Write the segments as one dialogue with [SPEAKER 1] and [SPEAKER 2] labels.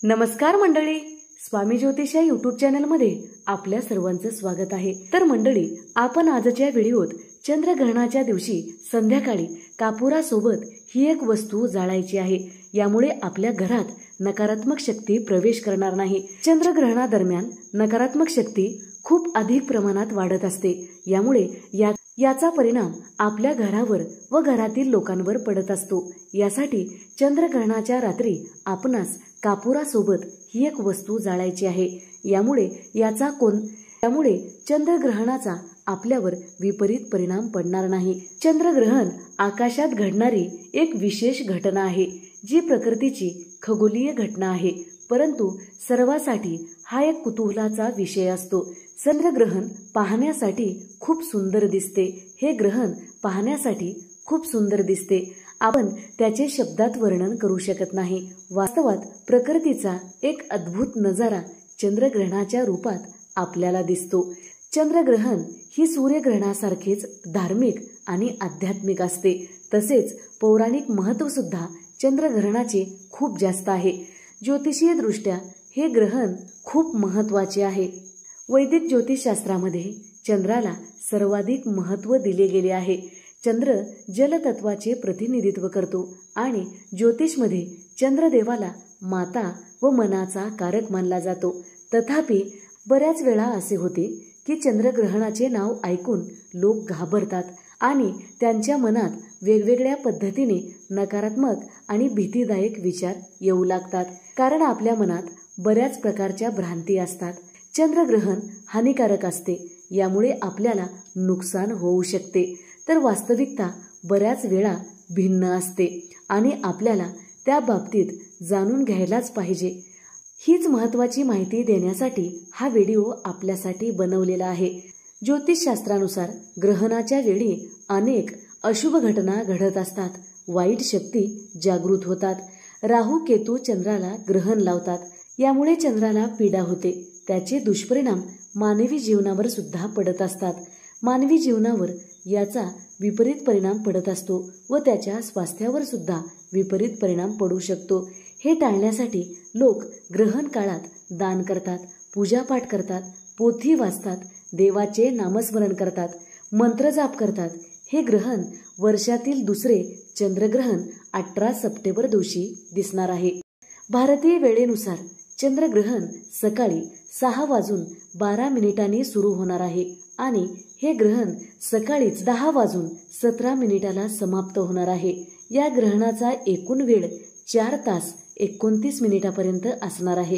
[SPEAKER 1] नमस्कार मंडळी, स्वामी ज्योतिष या युट्यूब चॅनलमध्ये आपल्या सर्वांचं स्वागत आहे। तर मंडळी, आपण आजच्या व्हिडिओत चंद्रग्रहणाच्या दिवशी संध्याकाळी कापुरासोबत ही एक वस्तू जाळायची आहे। यामुळे आपल्या घरात नकारात्मक शक्ती प्रवेश करणार नाही। चंद्रग्रहणादरम्यान नकारात्मक शक्ती खूप अधिक प्रमाणात वाढत असते। यामुळे याचा परिणाम आपल्या घरावर व घरातील लोकांवर पडत असतो। यासाठी चंद्रग्रहणाच्या रात्री आपणास कापुरासोबत ही एक वस्तू जाळायची आहे। यामुळे चंद्रग्रहणाचा आपल्यावर विपरीत परिणाम पडणार नाही। चंद्रग्रहण आकाशात घडणारी एक विशेष घटना आहे, जी प्रकृतीची खगोलीय घटना आहे, परंतु सर्वांसाठी हा एक कुतूहलाचा विषय असतो। चंद्रग्रहण पाहण्यासाठी खूप सुंदर दिसते। हे ग्रहण पाहण्यासाठी खूप सुंदर दिसते। आपण त्याचे शब्दात वर्णन करू शकत नाही। वास्तवात प्रकृतीचा एक अद्भुत नजारा चंद्रग्रहणाच्या रूपात आपल्याला दिसतो। चंद्रग्रहण ही सूर्यग्रहणासारखेच धार्मिक आणि आध्यात्मिक असते। तसेच पौराणिक महत्त्व सुद्धा चंद्रग्रहणाचे खूप जास्त आहे। ज्योतिषीय दृष्ट्या हे ग्रहण खूप महत्त्वाचे आहे। वैदिक ज्योतिषशास्त्रामध्ये चंद्राला सर्वाधिक महत्त्व दिले गेले आहे। चंद्र जलतत्वाचे प्रतिनिधित्व करतो आणि ज्योतिषमध्ये चंद्रदेवाला माता व मनाचा कारक मानला जातो। तथापि बऱ्याच वेळा असे होते की चंद्रग्रहणाचे नाव ऐकून लोक घाबरतात आणि त्यांच्या मनात वेगवेगळ्या पद्धतीने नकारात्मक आणि भीतीदायक विचार येऊ लागतात, कारण आपल्या मनात बऱ्याच प्रकारच्या भ्रांती असतात। चंद्रग्रहण हानिकारक असते, यामुळे आपल्याला नुकसान होऊ शकते। तर वास्तविकता बऱ्याच वेळा भिन्न असते आणि आपल्याला त्या बाबतीत जाणून घ्यायलाच पाहिजे। हीच महत्त्वाची माहिती देण्यासाठी हा व्हिडिओ आपल्यासाठी बनवलेला आहे। ज्योतिषशास्त्रानुसार ग्रहणाच्या वेळी अनेक अशुभ घटना घडत असतात। वाईट शक्ती जागृत होतात। राहू केतू चंद्राला ग्रहण लावतात, यामुळे चंद्राला पीडा होते। त्याचे दुष्परिणाम मानवी जीवनावर सुद्धा पडत असतात। मानवी जीवनावर याचा विपरीत परिणाम पडत असतो व त्याच्या स्वास्थ्यावर सुद्धा विपरीत परिणाम पडू शकतो। हे टाळण्यासाठी लोक ग्रहण काळात दान करतात, पूजापाठ करतात, पोथी वाचतात, देवाचे नामस्मरण करतात, मंत्रजाप करतात। हे ग्रहण वर्षातील दुसरे चंद्रग्रहण 18 सप्टेंबर दिवशी दिसणार आहे। भारतीय वेळेनुसार चंद्रग्रहण सकाळी 6:12 सुरू होणार आहे आणि हे ग्रहण सकाळीच 10:17 समाप्त होणार आहे। या ग्रहणाचा एकूण वेळ 4 तास 29 मिनिटापर्यंत असणार आहे।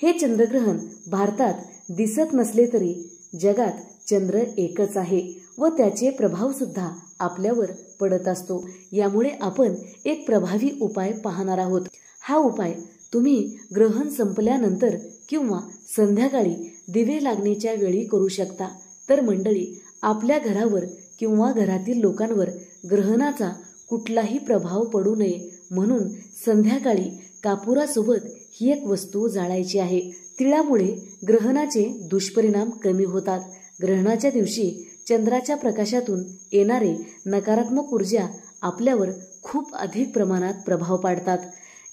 [SPEAKER 1] हे चंद्रग्रहण भारतात दिसत नसले तरी जगात चंद्र एकच आहे व त्याचे प्रभाव सुद्धा आपल्यावर पडत असतो। यामुळे आपण एक प्रभावी उपाय पाहणार आहोत। हा उपाय तुम्ही ग्रहण संपल्यानंतर किंवा संध्याकाळी दिवे लागण्याच्या वेळी करू शकता। तर मंडळी, आपल्या घरावर किंवा घरातील लोकांवर ग्रहणाचा कुठलाही प्रभाव पडू नये म्हणून संध्याकाळी कापुरासोबत ही एक वस्तू जाळायची आहे। तिळामुळे ग्रहणाचे दुष्परिणाम कमी होतात। ग्रहणाच्या दिवशी चंद्राच्या प्रकाशातून येणारे नकारात्मक ऊर्जा आपल्यावर खूप अधिक प्रमाणात प्रभाव पाडतात।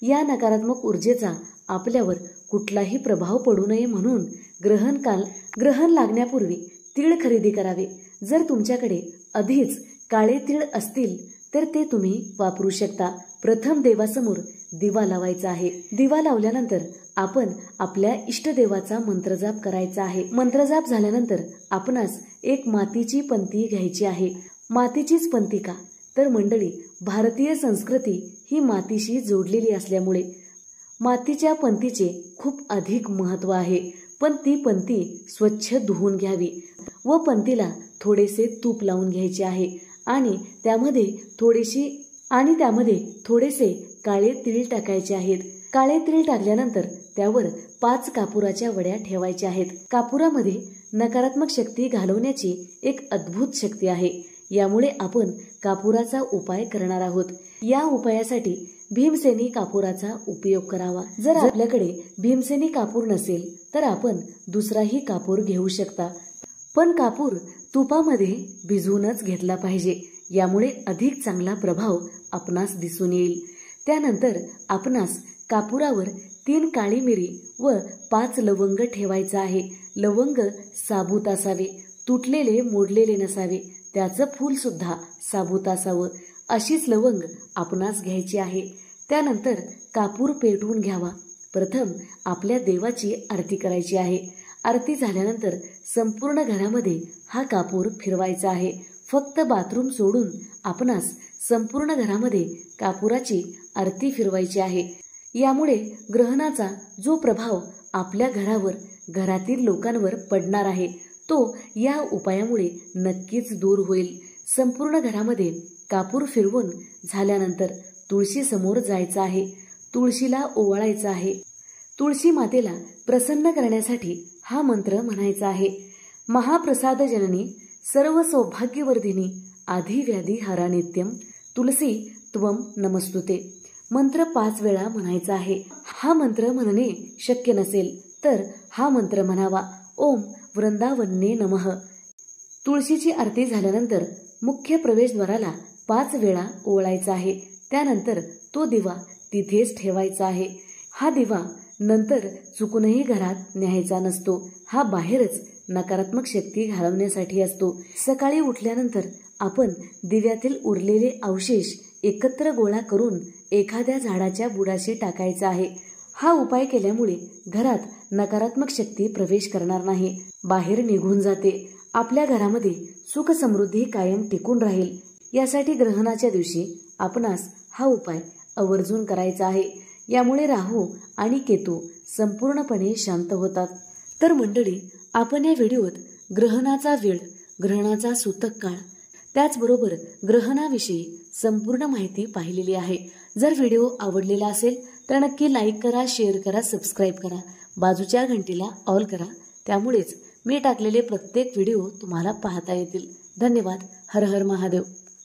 [SPEAKER 1] या नकारात्मक ऊर्जेचा आपल्यावर कुठलाही प्रभाव पडू नये म्हणून ग्रहण लागण्यापूर्वी तीळ खरेदी करावे। जर तुमच्याकडे आधीच काळे तीळ असतील तर ते तुम्ही वापरू शकता। प्रथम देवासमोर दिवा लावायचा आहे। दिवा लावल्यानंतर आपण आपल्या इष्टदेवाचा मंत्रजाप करायचा आहे। मंत्रजाप झाल्यानंतर आपणास एक मातीची पंती घ्यायची आहे। मातीचीच पंती का? तर मंडळी, भारतीय संस्कृती ही मातीशी जोडलेली असल्यामुळे मातीच्या पंतीचे खूप अधिक महत्त्व आहे। पण ती पंती स्वच्छ धुवून घ्यावी व पंतीला थोडेसे तूप लावून घ्यायचे आहे आणि त्यामध्ये थोडेसे काळे तीळ टाकायचे आहेत। काळे तीळ टाकल्यानंतर त्यावर 5 कापुराच्या वड्या ठेवायच्या आहेत। कापुरामध्ये नकारात्मक शक्ती घालवण्याची एक अद्भुत शक्ती आहे। यामुळे आपण कापुराचा उपाय करणार आहोत। या उपायासाठी भीमसेनी कापुराचा उपयोग करावा। जर आपल्याकडे भीमसेनी कापूर नसेल तर आपण दुसराही कापूर घेऊ शकता, पण कापूर तुपामध्ये भिजवूनच घेतला पाहिजे। यामुळे अधिक चांगला प्रभाव आपणास दिसून येईल। त्यानंतर आपणास कापुरावर 3 काळी मिरी व 5 लवंग ठेवायचा आहे. लवंग साबूत असावे, तुटलेले मोडलेले नसावे, त्याचं फूल सुद्धा साबूत असावं. अशीच लवंग आपणास घ्यायची आहे. त्यानंतर कापूर पेटवून घ्यावा. प्रथम आपल्या देवाची आरती करायची आहे. आरती झाल्यानंतर संपूर्ण घरामध्ये हा कापूर फिरवायचा आहे. फक्त बाथरूम सोडून आपणास संपूर्ण घरामध्ये कापुराची आरती फिरवायची आहे. यामुळे ग्रहणाचा जो प्रभाव आपल्या घरावर, घरातील लोकांवर पडणार आहे तो या उपायामुळे नक्कीच दूर होईल. संपूर्ण घरामध्ये कापूर फिरवून झाल्यानंतर तुळशी समोर जायचं आहे. तुळशीला ओवाळायचं आहे. तुळशी मातेला प्रसन्न करण्यासाठी हा मंत्र म्हणायचा आहे. महाप्रसाद जननी सर्व सौभाग्यवर्धिनी आधी व्याधी हरा नित्यम तुलसी त्वम नमस्तुते. मंत्र 5 वेळा म्हणायचा आहे. हा मंत्र म्हणणे शक्य नसेल तर हा मंत्र म्हणावा. ओम वृंदावन्ने नमः. तुळशीची आरती झाल्यानंतर मुख्य प्रवेशद्वाराला 5 वेळा ओवाळायचा आहे. त्यानंतर तो दिवा तिथेच ठेवायचा आहे. हा दिवा नंतर चुकूनही घरात न्यायचा नसतो. हा बाहेरच नकारात्मक शक्ती घालवण्यासाठी असतो. सकाळी उठल्यानंतर आपण दिव्यातील उरलेले अवशेष एकत्र गोळा करून एखाद्या झाडाच्या बुडाशी टाकायचा आहे. हा उपाय केल्यामुळे घरात नकारात्मक शक्ती प्रवेश करणार नाही, बाहेर निघून जाते. आपल्या घरामध्ये सुख समृद्धी कायम टिकून राहील. यासाठी ग्रहणाच्या दिवशी आपणास हा उपाय आवर्जून करायचा आहे. यामुळे राहू आणि केतू संपूर्णपणे शांत होतात. तर मंडळी, आपण या व्हिडिओत ग्रहणाचा वेळ, ग्रहणाचा सूतक काळ, त्याचबरोबर ग्रहणाविषयी संपूर्ण माहिती पाहिलेली आहे. जर व्हिडिओ आवडलेला असेल तर नक्की लाईक करा, शेअर करा, सबस्क्राईब करा, बाजूच्या घंटीला ऑल करा. त्यामुळेच मी टाकलेले प्रत्येक व्हिडिओ तुम्हाला पाहता येतील. धन्यवाद. हर हर महादेव.